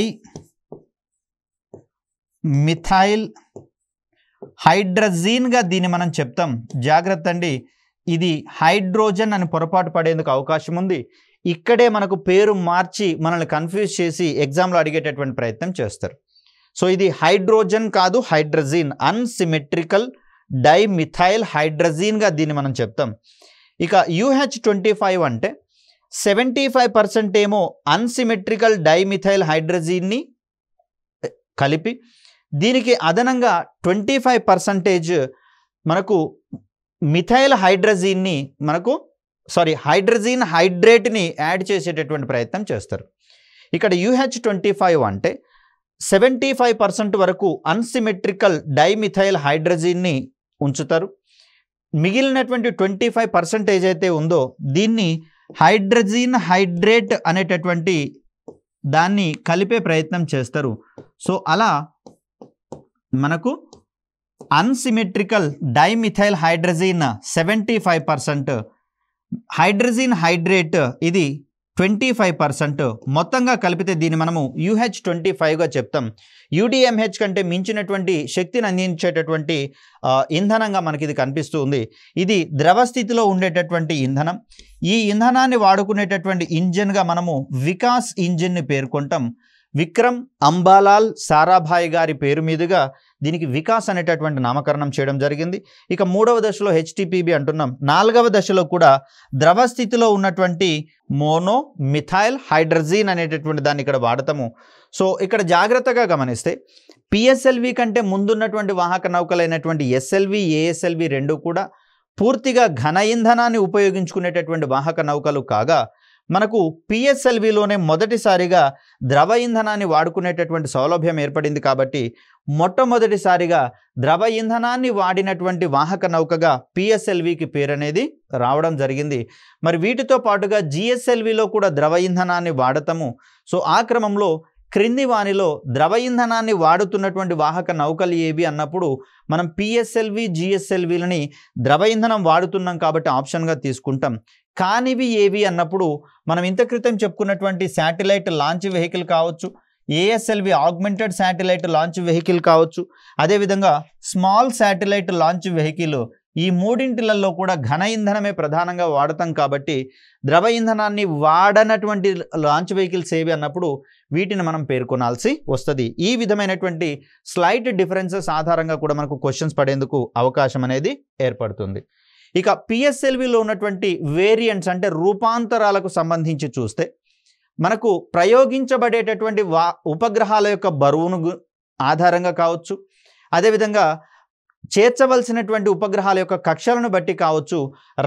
మిథైల్ హైడ్రజీన్గా దీన్ని మనం చెప్తాం. జాగ్రత్త అండి, ఇది హైడ్రోజన్ అని పొరపాటు పడేందుకు అవకాశం ఉంది. ఇక్కడే మనకు పేరు మార్చి మనల్ని కన్ఫ్యూజ్ చేసి ఎగ్జామ్లో అడిగేటటువంటి ప్రయత్నం చేస్తారు. సో ఇది హైడ్రోజన్ కాదు, హైడ్రజీన్, అన్సిమెట్రికల్ డైమిథైల్ హైడ్రజీన్గా దీన్ని మనం చెప్తాం. ఇక UH-25 అంటే 75% ఏమో అన్సిమెట్రికల్ డైమిథైల్ హైడ్రజీన్ని కలిపి దీనికి అదనంగా 25% మనకు మిథైల్ హైడ్రజీన్ని హైడ్రజీన్ హైడ్రేట్ని యాడ్ చేసేటటువంటి ప్రయత్నం చేస్తారు. ఇక్కడ UH-25 అంటే 75% వరకు అన్సిమెట్రికల్ డైమిథైల్ హైడ్రజీన్ని ఉంచుతారు. మిగిలినటువంటి 25% అయితే ఉందో దీన్ని హైడ్రజీన్ హైడ్రేట్ అనేటటువంటి దాన్ని కలిపే ప్రయత్నం చేస్తారు. సో అలా మనకు అన్సిమెట్రికల్ డైమిథైల్ హైడ్రజీన్ 75%, హైడ్రజీన్ హైడ్రేట్ ఇది 25%, మొత్తంగా కలిపితే దీన్ని మనము UH-25గా చెప్తాం. UDMH కంటే మించినటువంటి శక్తిని అందించేటటువంటి ఇంధనంగా మనకి ఇది కనిపిస్తూ ఉంది. ఇది ద్రవ స్థితిలో ఉండేటటువంటి ఇంధనం. ఈ ఇంధనాన్ని వాడుకునేటటువంటి ఇంజిన్గా మనము వికాస్ ఇంజిన్ని పేర్కొంటాం. విక్రమ్ అంబాలాల్ సారాభాయ్ గారి పేరు మీదుగా దీనికి వికాస్ అనేటటువంటి నామకరణం చేయడం జరిగింది. ఇక 3వ దశలో HTPB అంటున్నాం. 4వ దశలో కూడా ద్రవ స్థితిలో ఉన్నటువంటి మోనో మిథైల్ హైడ్రజీన్ అనేటటువంటి దాన్ని ఇక్కడ వాడతాము. సో ఇక్కడ జాగ్రత్తగా గమనిస్తే PSLV కంటే ముందున్నటువంటి వాహక నౌకలైనటువంటి SLV, ASLV 2 కూడా పూర్తిగా ఘన ఇంధనాన్ని ఉపయోగించుకునేటటువంటి వాహక నౌకలు కాగా మనకు PSLVలోనే మొదటిసారిగా ద్రవ ఇంధనాన్ని వాడుకునేటటువంటి సౌలభ్యం ఏర్పడింది. కాబట్టి మొట్టమొదటిసారిగా ద్రవ ఇంధనాన్ని వాడినటువంటి వాహక నౌకగా PSLVకి పేరు అనేది రావడం జరిగింది. మరి వీటితో పాటుగా GSLVలో కూడా ద్రవ ఇంధనాన్ని వాడతాము. సో ఆ క్రమంలో క్రింది వానిలో ద్రవ ఇంధనాన్ని వాడుతున్నటువంటి వాహక నౌకలు ఏవి అన్నప్పుడు మనం PSLV, GSLVలని ద్రవ ఇంధనం వాడుతున్నాం కాబట్టి ఆప్షన్గా తీసుకుంటాం. కానివి ఏవి అన్నప్పుడు మనం ఇంత క్రితం చెప్పుకున్నటువంటి శాటిలైట్ లాంచ్ వెహికల్ కావచ్చు, ASLV augmented satellite launch vehicle కావచ్చు, అదేవిధంగా స్మాల్ శాటిలైట్ లాంచ్ వెహికల్, ఈ మూడింటిలలో కూడా ఘన ఇంధనమే ప్రధానంగా వాడతాం. కాబట్టి ద్రవ ఇంధనాన్ని వాడనటువంటి లాంచ్ వెహికల్స్ ఏవి అన్నప్పుడు వీటిని మనం పేర్కొనాల్సి వస్తుంది. ఈ విధమైనటువంటి స్లైట్ డిఫరెన్సెస్ ఆధారంగా కూడా మనకు క్వశ్చన్స్ పడేందుకు అవకాశం అనేది ఏర్పడుతుంది. ఇక PSLVలో ఉన్నటువంటి వేరియంట్స్ అంటే రూపాంతరాలకు సంబంధించి చూస్తే మనకు ప్రయోగించబడేటటువంటి ఉపగ్రహాల యొక్క బరువును ఆధారంగా కావచ్చు, అదేవిధంగా చేర్చవలసినటువంటి ఉపగ్రహాల యొక్క కక్షలను బట్టి కావచ్చు,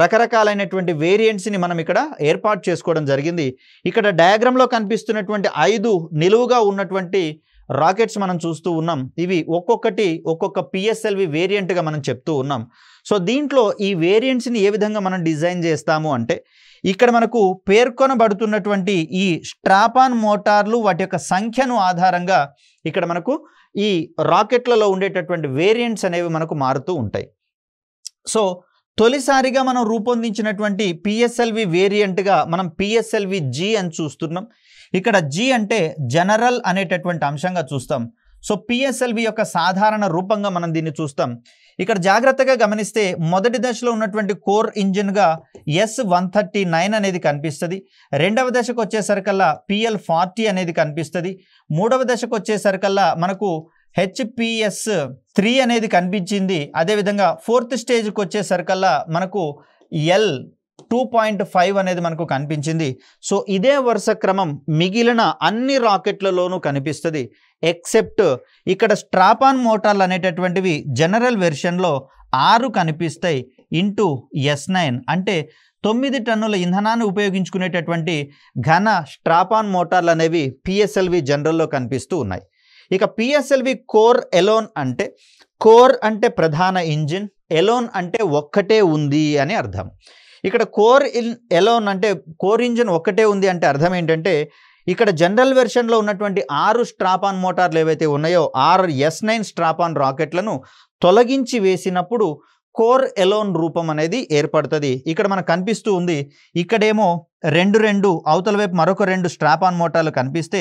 రకరకాలైనటువంటి వేరియంట్స్ని మనం ఇక్కడ ఏర్పాటు చేసుకోవడం జరిగింది. ఇక్కడ డయాగ్రామ్లో కనిపిస్తున్నటువంటి 5 నిలువుగా ఉన్నటువంటి రాకెట్స్ మనం చూస్తూ ఉన్నాం. ఇవి ఒక్కొక్కటి ఒక్కొక్క పిఎస్ఎల్వి వేరియంట్గా మనం చెప్తూ ఉన్నాం. సో దీంట్లో ఈ వేరియంట్స్ని ఏ విధంగా మనం డిజైన్ చేస్తాము అంటే, ఇక్కడ మనకు పేర్కొనబడుతున్నటువంటి ఈ స్ట్రాపాన్ మోటార్లు వాటి యొక్క సంఖ్యను ఆధారంగా ఇక్కడ మనకు ఈ రాకెట్లలో ఉండేటటువంటి వేరియంట్స్ అనేవి మనకు మారుతూ ఉంటాయి. సో తొలిసారిగా మనం రూపొందించినటువంటి పిఎస్ఎల్వి వేరియంట్గా మనం పిఎస్ఎల్వి జీ అని చూస్తున్నాం. ఇక్కడ జీ అంటే జనరల్ అనేటటువంటి అంశంగా చూస్తాం. సో పిఎస్ఎల్వి యొక్క సాధారణ రూపంగా మనం దీన్ని చూస్తాం. ఇక్కడ జాగ్రత్తగా గమనిస్తే మొదటి దశలో ఉన్నటువంటి కోర్ ఇంజిన్గా S139 అనేది కనిపిస్తుంది. రెండవ దశకు వచ్చేసరికల్లా PL40 అనేది కనిపిస్తుంది. మూడవ దశకు వచ్చేసరికల్లా మనకు HPS3 అనేది కనిపించింది. అదేవిధంగా ఫోర్త్ స్టేజ్కి వచ్చేసరికల్లా మనకు L2.5 అనేది మనకు కనిపించింది. సో ఇదే వరుస క్రమం మిగిలిన అన్ని రాకెట్లలోనూ కనిపిస్తుంది. ఎక్సెప్ట్ ఇక్కడ స్ట్రాపాన్ మోటార్లు అనేటటువంటివి జనరల్ వెర్షన్లో 6 కనిపిస్తాయి ఇంటూ S9, అంటే 9 టన్నుల ఇంధనాన్ని ఉపయోగించుకునేటటువంటి ఘన స్ట్రాపాన్ మోటార్లు అనేవి పిఎస్ఎల్వి జనరల్లో కనిపిస్తూ ఉన్నాయి. ఇక పిఎస్ఎల్వి కోర్ ఎలోన్ అంటే, కోర్ అంటే ప్రధాన ఇంజిన్, ఎలోన్ అంటే ఒక్కటే ఉంది అని అర్థం. ఇక్కడ కోర్ ఎలోన్ అంటే కోర్ ఇంజిన్ ఒక్కటే ఉంది అంటే అర్థం ఏంటంటే, ఇక్కడ జనరల్ వెర్షన్లో ఉన్నటువంటి 6 స్ట్రాపాన్ మోటార్లు ఏవైతే ఉన్నాయో 6 S9 స్ట్రాపాన్ రాకెట్లను తొలగించి వేసినప్పుడు కోర్ ఎలోన్ రూపం అనేది ఏర్పడుతుంది. ఇక్కడ మనకు కనిపిస్తూ ఉంది. ఇక్కడేమో 2 అవతల వైపు మరొక 2 స్ట్రాపాన్ మోటార్లు కనిపిస్తే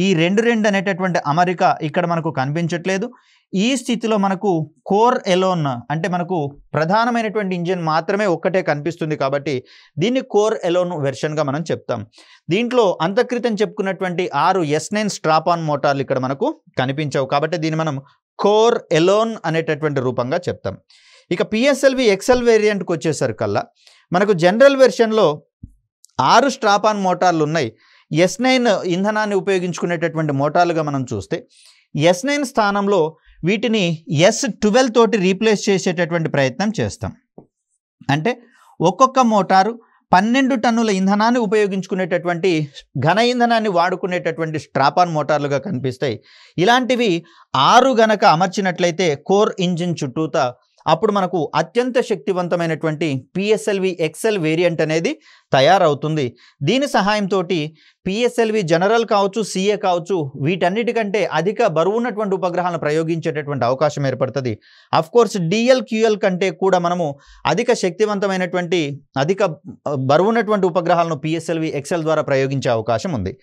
ఈ 2 అనేటటువంటి అమరిక ఇక్కడ మనకు కనిపించట్లేదు. ఈ స్థితిలో మనకు కోర్ ఎలోన్ అంటే మనకు ప్రధానమైనటువంటి ఇంజిన్ మాత్రమే ఒక్కటే కనిపిస్తుంది. కాబట్టి దీన్ని కోర్ ఎలోన్ వెర్షన్గా మనం చెప్తాం. దీంట్లో అంతక్రితం చెప్పుకున్నటువంటి 6 S9 స్ట్రాపాన్ మోటార్లు ఇక్కడ మనకు కనిపించవు. కాబట్టి దీన్ని మనం కోర్ ఎలోన్ అనేటటువంటి రూపంగా చెప్తాం. ఇక పిఎస్ఎల్వి ఎక్సెల్ వేరియంట్కి వచ్చేసరికల్లా మనకు జనరల్ వెర్షన్లో 6 స్ట్రాపాన్ మోటార్లు ఉన్నాయి. S9 ఇంధనాన్ని ఉపయోగించుకునేటటువంటి మోటార్లుగా మనం చూస్తే S9 స్థానంలో వీటిని S12 తోటి రీప్లేస్ చేసేటటువంటి ప్రయత్నం చేస్తాం. అంటే ఒక్కొక్క మోటారు 12 టన్నుల ఇంధనాన్ని ఉపయోగించుకునేటటువంటి ఘన ఇంధనాన్ని వాడుకునేటటువంటి స్ట్రాపాన్ మోటార్లుగా కనిపిస్తాయి. ఇలాంటివి 6 గనక అమర్చినట్లయితే కోర్ ఇంజిన్ చుట్టూతా అప్పుడు మనకు అత్యంత శక్తివంతమైనటువంటి పిఎస్ఎల్వి ఎక్సెల్ వేరియంట్ అనేది తయారవుతుంది. దీని సహాయంతో పిఎస్ఎల్వి జనరల్ కావచ్చు, సిఏ కావచ్చు, వీటన్నిటికంటే అధిక బరువు ఉన్నటువంటి ఉపగ్రహాలను ప్రయోగించేటటువంటి అవకాశం ఏర్పడుతుంది. అఫ్కోర్స్ డిఎల్ క్యూఎల్ కంటే కూడా మనము అధిక శక్తివంతమైనటువంటి అధిక బరువు ఉన్నటువంటి ఉపగ్రహాలను పిఎస్ఎల్వి ఎక్సెల్ ద్వారా ప్రయోగించే అవకాశం ఉంది.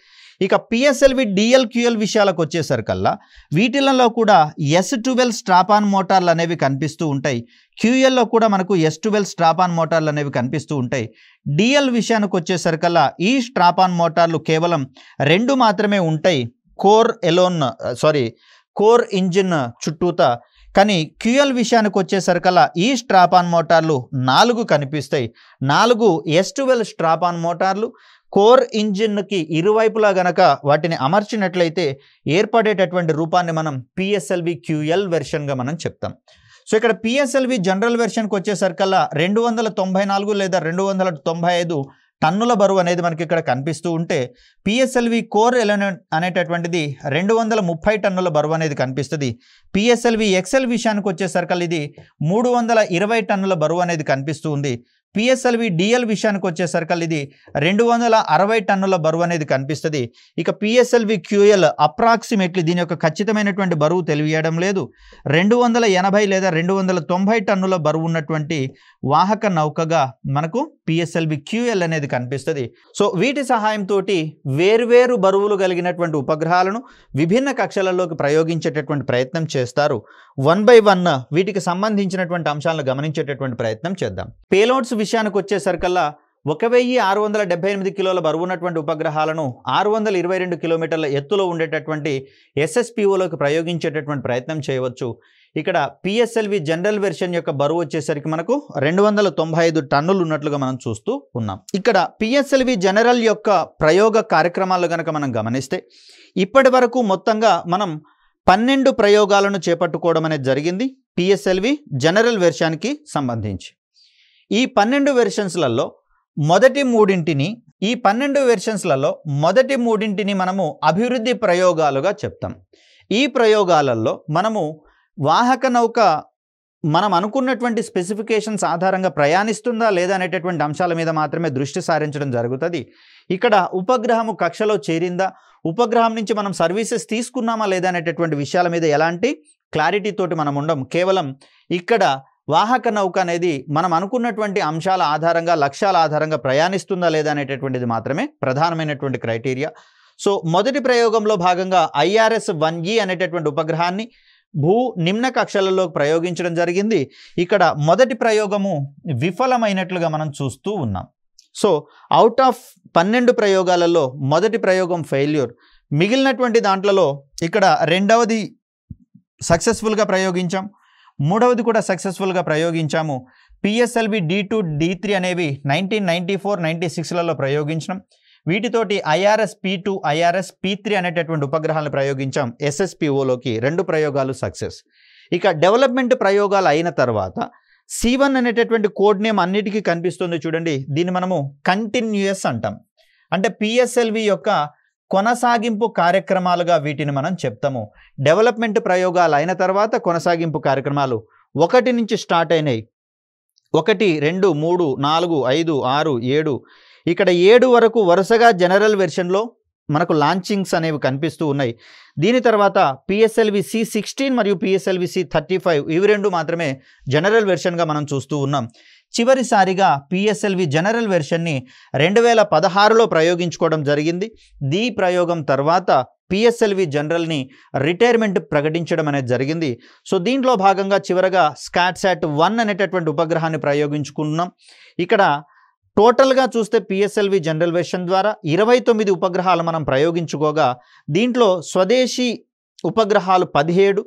ఇక పిఎస్ఎల్వి డిఎల్ క్యూఎల్ విషయాలకు వచ్చేసరికల్లా వీటిలలో కూడా S12 స్ట్రాపాన్ మోటార్లు అనేవి కనిపిస్తూ ఉంటాయి. క్యూఎల్లో కూడా మనకు S12 స్ట్రాపాన్ మోటార్లు అనేవి కనిపిస్తూ ఉంటాయి. డిఎల్ విషయానికి వచ్చేసరికల్లా ఈ స్ట్రాపాన్ మోటార్లు కేవలం 2 మాత్రమే ఉంటాయి కోర్ ఇంజిన్ చుట్టూతా. కానీ క్యూఎల్ విషయానికి వచ్చేసరికల్లా ఈ స్ట్రాపాన్ మోటార్లు 4 కనిపిస్తాయి. 4 S12 స్ట్రాపాన్ మోటార్లు కోర్ ఇంజిన్కి ఇరువైపులా గనక వాటిని అమర్చినట్లయితే ఏర్పడేటటువంటి రూపాన్ని మనం పిఎస్ఎల్వి క్యూఎల్ వెర్షన్గా మనం చెప్తాం. సో ఇక్కడ పిఎస్ఎల్వి జనరల్ వెర్షన్కి వచ్చేసరికల్లా 294 లేదా 295 టన్నుల బరువు అనేది మనకి ఇక్కడ కనిపిస్తూ ఉంటే, పిఎస్ఎల్వి కోర్ ఎలోన్ అనేటటువంటిది 230 టన్నుల బరువు అనేది కనిపిస్తుంది. పిఎస్ఎల్వి ఎక్సెల్ విషయానికి వచ్చేసరికల్లా ఇది 320 టన్నుల బరువు అనేది కనిపిస్తూ ఉంది. పిఎస్ఎల్వి డిఎల్ విషయానికి వచ్చేసరికల్లా ఇది 260 టన్నుల బరువు అనేది కనిపిస్తుంది. ఇక పిఎస్ఎల్వి క్యూఎల్ అప్రాక్సిమేట్లీ దీని యొక్క ఖచ్చితమైనటువంటి బరువు తెలియడం లేదు. 280 లేదా 290 టన్నుల బరువు ఉన్నటువంటి వాహక నౌకగా మనకు పిఎస్ఎల్వి క్యూఎల్ అనేది కనిపిస్తుంది. సో వీటి సహాయంతో వేర్వేరు బరువులు కలిగినటువంటి ఉపగ్రహాలను విభిన్న కక్షలలోకి ప్రయోగించేటటువంటి ప్రయత్నం చేస్తారు. 1 by 1 వీటికి సంబంధించినటువంటి అంశాలను గమనించేటటువంటి ప్రయత్నం చేద్దాం. పేలోడ్స్ విషయానికి వచ్చేసరికల్లా 1678 కిలోల బరువు ఉన్నటువంటి ఉపగ్రహాలను 622 కిలోమీటర్ల ఎత్తులో ఉండేటటువంటి SSPOలోకి ప్రయోగించేటటువంటి ప్రయత్నం చేయవచ్చు. ఇక్కడ పిఎస్ఎల్వి జనరల్ వెర్షన్ యొక్క బరువు వచ్చేసరికి మనకు 295 టన్నులు ఉన్నట్లుగా మనం చూస్తూ ఉన్నాం. ఇక్కడ పిఎస్ఎల్వి జనరల్ యొక్క ప్రయోగ కార్యక్రమాలు కనుక మనం గమనిస్తే ఇప్పటి వరకు మొత్తంగా మనం 12 ప్రయోగాలను చేపట్టుకోవడం అనేది జరిగింది. పిఎస్ఎల్వి జనరల్ వెర్షన్కి సంబంధించి. ఈ 12 వెర్షన్స్లలో మొదటి మూడింటిని మనము అభివృద్ధి ప్రయోగాలుగా చెప్తాం. ఈ ప్రయోగాలలో మనము వాహక నౌక మనం అనుకున్నటువంటి స్పెసిఫికేషన్స్ ఆధారంగా ప్రయాణిస్తుందా లేదా అనేటటువంటి అంశాల మీద మాత్రమే దృష్టి సారించడం జరుగుతుంది. ఇక్కడ ఉపగ్రహము కక్షలో చేరిందా, ఉపగ్రహం నుంచి మనం సర్వీసెస్ తీసుకున్నామా లేదా అనేటటువంటి విషయాల మీద ఎలాంటి క్లారిటీ తోటి మనం ఉండం. కేవలం ఇక్కడ వాహక నౌక అనేది మనం అనుకున్నటువంటి అంశాల ఆధారంగా, లక్ష్యాల ఆధారంగా ప్రయాణిస్తుందా లేదా అనేటటువంటిది మాత్రమే ప్రధానమైనటువంటి క్రైటీరియా. సో మొదటి ప్రయోగంలో భాగంగా IRS-1E అనేటటువంటి ఉపగ్రహాన్ని భూ నిమ్న కక్షలలో ప్రయోగించడం జరిగింది. ఇక్కడ మొదటి ప్రయోగము విఫలమైనట్లుగా మనం చూస్తూ ఉన్నాం. సో అవుట్ ఆఫ్ 12 ప్రయోగాలలో మొదటి ప్రయోగం ఫెయిల్యూర్. మిగిలినటువంటి దాంట్లలో ఇక్కడ రెండవది సక్సెస్ఫుల్గా ప్రయోగించాం, మూడవది కూడా సక్సెస్ఫుల్గా ప్రయోగించాము. PSLV D2 D3 అనేవి 1994-96లలో ప్రయోగించడం. వీటితోటి IRS-P2 IRS-P3 అనేటటువంటి ఉపగ్రహాలను ప్రయోగించాం. SSPOలోకి 2 ప్రయోగాలు సక్సెస్. ఇక డెవలప్మెంట్ ప్రయోగాలు అయిన తర్వాత C1 అనేటటువంటి కోడ్ నేమ్ అన్నిటికీ కనిపిస్తుంది చూడండి. దీన్ని మనము కంటిన్యూయస్ అంటాం. అంటే PSLV యొక్క కొనసాగింపు కార్యక్రమాలుగా వీటిని మనం చెప్తాము. డెవలప్మెంట్ ప్రయోగాలు అయిన తర్వాత కొనసాగింపు కార్యక్రమాలు 1 నుంచి స్టార్ట్ అయినాయి. 1, 2, 3, 4, 5, 6, 7 ఇక్కడ 7 వరకు వరుసగా జనరల్ వెర్షన్లో మనకు లాంచింగ్స్ అనేవి కనిపిస్తూ ఉన్నాయి. దీని తర్వాత PSLV C16 మరియు PSLV C35 ఇవి 2 మాత్రమే జనరల్ వెర్షన్గా మనం చూస్తూ ఉన్నాం. చివరిసారిగా PSLV జనరల్ వెర్షన్ని 2016లో ప్రయోగించుకోవడం జరిగింది. ఈ ప్రయోగం తర్వాత PSLV జనరల్ని రిటైర్మెంట్ ప్రకటించడం అనేది జరిగింది. సో దీంట్లో భాగంగా చివరగా SCATSAT-1 అనేటటువంటి ఉపగ్రహాన్ని ప్రయోగించుకున్నాం. ఇక్కడ టోటల్గా చూస్తే PSLV జనరల్ వెర్షన్ ద్వారా 29 ఉపగ్రహాలు మనం ప్రయోగించుకోగా దీంట్లో స్వదేశీ ఉపగ్రహాలు 17,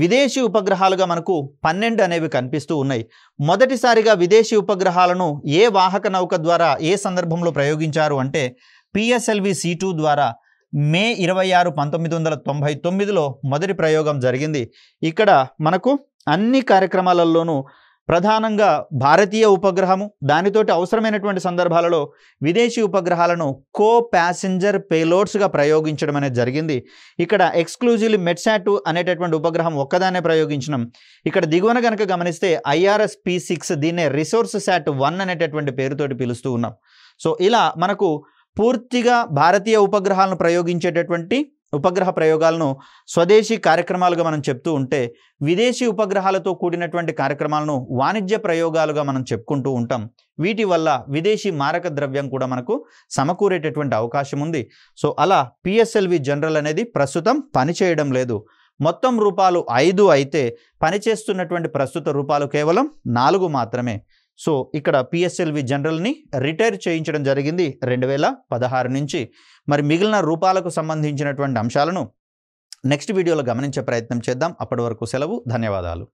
విదేశీ ఉపగ్రహాలుగా మనకు 12 అనేవి కనిపిస్తూ ఉన్నాయి. మొదటిసారిగా విదేశీ ఉపగ్రహాలను ఏ వాహక నౌక ద్వారా ఏ సందర్భంలో ప్రయోగించారు అంటే PSLV C2 ద్వారా మే 26, 1999లో మొదటి ప్రయోగం జరిగింది. ఇక్కడ మనకు అన్ని కార్యక్రమాలలోనూ ప్రధానంగా భారతీయ ఉపగ్రహము, దానితోటి అవసరమైనటువంటి సందర్భాలలో విదేశీ ఉపగ్రహాలను కో ప్యాసింజర్ పేలోడ్స్గా ప్రయోగించడం అనేది జరిగింది. ఇక్కడ ఎక్స్క్లూజివ్లీ మెట్సాట్ అనేటటువంటి ఉపగ్రహం ఒక్కదాన్నే ప్రయోగించినాం. ఇక్కడ దిగువన కనుక గమనిస్తే IRS-P6 దీన్నే రిసోర్స్ శాట్ 1 అనేటటువంటి పేరుతోటి పిలుస్తూ ఉన్నాం. సో ఇలా మనకు పూర్తిగా భారతీయ ఉపగ్రహాలను ప్రయోగించేటటువంటి ఉపగ్రహ ప్రయోగాలను స్వదేశీ కార్యక్రమాలుగా మనం చెప్తూ ఉంటే, విదేశీ ఉపగ్రహాలతో కూడినటువంటి కార్యక్రమాలను వాణిజ్య ప్రయోగాలుగా మనం చెప్పుకుంటూ ఉంటాం. వీటి వల్ల విదేశీ మారక ద్రవ్యం కూడా మనకు సమకూరేటటువంటి అవకాశం ఉంది. సో అలా PSLV జనరల్ అనేది ప్రస్తుతం పనిచేయడం లేదు. మొత్తం రూపాలు 5 అయితే పనిచేస్తున్నటువంటి ప్రస్తుత రూపాలు కేవలం 4 మాత్రమే. సో ఇక్కడ PSLV జనరల్ని రిటైర్ చేయించడం జరిగింది 2016 నుంచి. మరి మిగిలిన రూపాలకు సంబంధించినటువంటి అంశాలను నెక్స్ట్ వీడియోలో గమనించే ప్రయత్నం చేద్దాం. అప్పటి వరకు సెలవు. ధన్యవాదాలు.